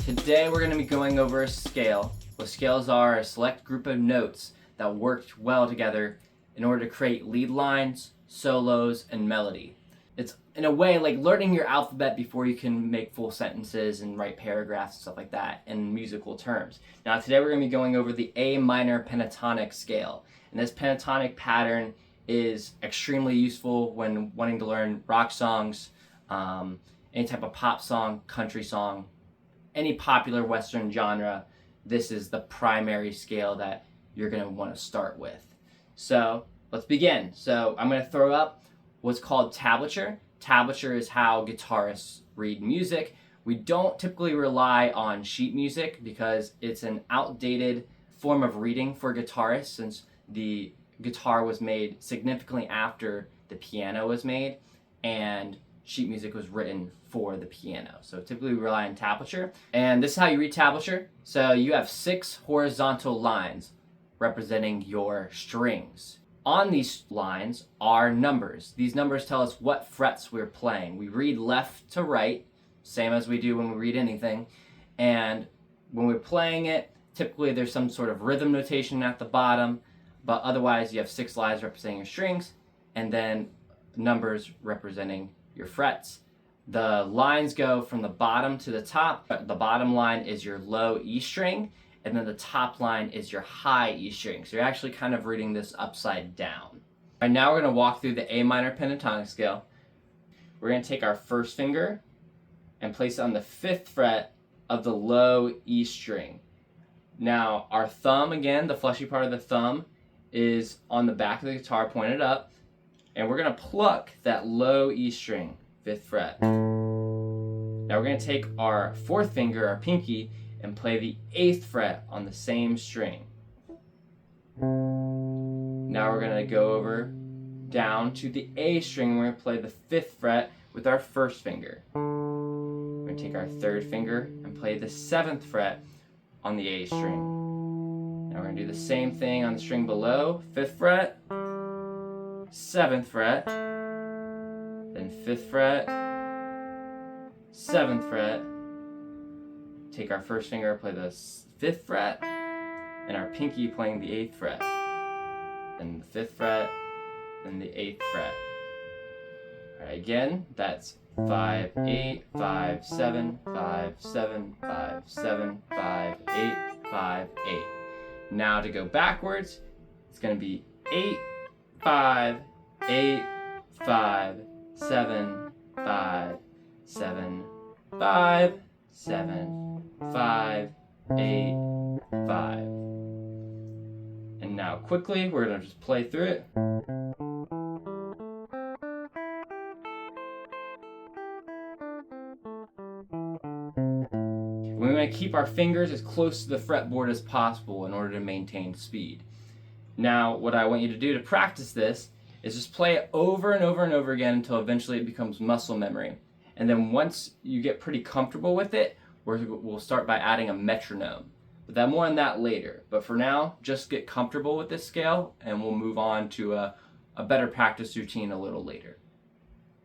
Today we're going to be going over a scale. What scales are a select group of notes that worked well together in order to create lead lines, solos, and melody. It's in a way like learning your alphabet before you can make full sentences and write paragraphs and stuff like that in musical terms. Now today we're going to be going over the A minor pentatonic scale. And this pentatonic pattern is extremely useful when wanting to learn rock songs, any type of pop song, country song, any popular Western genre. This is the primary scale that you're going to want to start with. So let's begin. So I'm going to throw up what's called tablature. Tablature is how guitarists read music. We don't typically rely on sheet music because it's an outdated form of reading for guitarists, since the guitar was made significantly after the piano was made and sheet music was written for the piano. So typically we rely on tablature. And this is how you read tablature. So you have 6 horizontal lines representing your strings. On these lines are numbers. These numbers tell us what frets we're playing. We read left to right, same as we do when we read anything. And when we're playing it, typically there's some sort of rhythm notation at the bottom, but otherwise you have 6 lines representing your strings and then numbers representing your frets. The lines go from the bottom to the top. The bottom line is your low E string, and then the top line is your high E string. So you're actually kind of reading this upside down. All right, now we're going to walk through the A minor pentatonic scale. We're going to take our first finger and place it on the 5th fret of the low E string. Now our thumb, again, the fleshy part of the thumb, is on the back of the guitar pointed up, and we're going to pluck that low E string, 5th fret. Now we're going to take our 4th finger, our pinky, and play the 8th fret on the same string. Now we're going to go over down to the A string. We're going to play the 5th fret with our 1st finger. We're going to take our 3rd finger and play the 7th fret on the A string. Now we're going to do the same thing on the string below, 5th fret, 7th fret, then 5th fret, 7th fret, take our 1st finger, play the 5th fret, and our pinky playing the 8th fret, then the 5th fret, then the 8th fret. Alright, again, that's 5, 8, 5, 7, 5, 7, 5, 7, 5, 8, 5, 8. Now to go backwards, it's going to be 8, 5, 8, 5, 7, 5, 7, 5, 7, 5, 8, 5. And now quickly, we're going to just play through it. We want to keep our fingers as close to the fretboard as possible in order to maintain speed. Now, what I want you to do to practice this is just play it over and over and over again until eventually it becomes muscle memory. And then once you get pretty comfortable with it, we'll start by adding a metronome. But then more on that later. But for now, just get comfortable with this scale and we'll move on to a better practice routine a little later.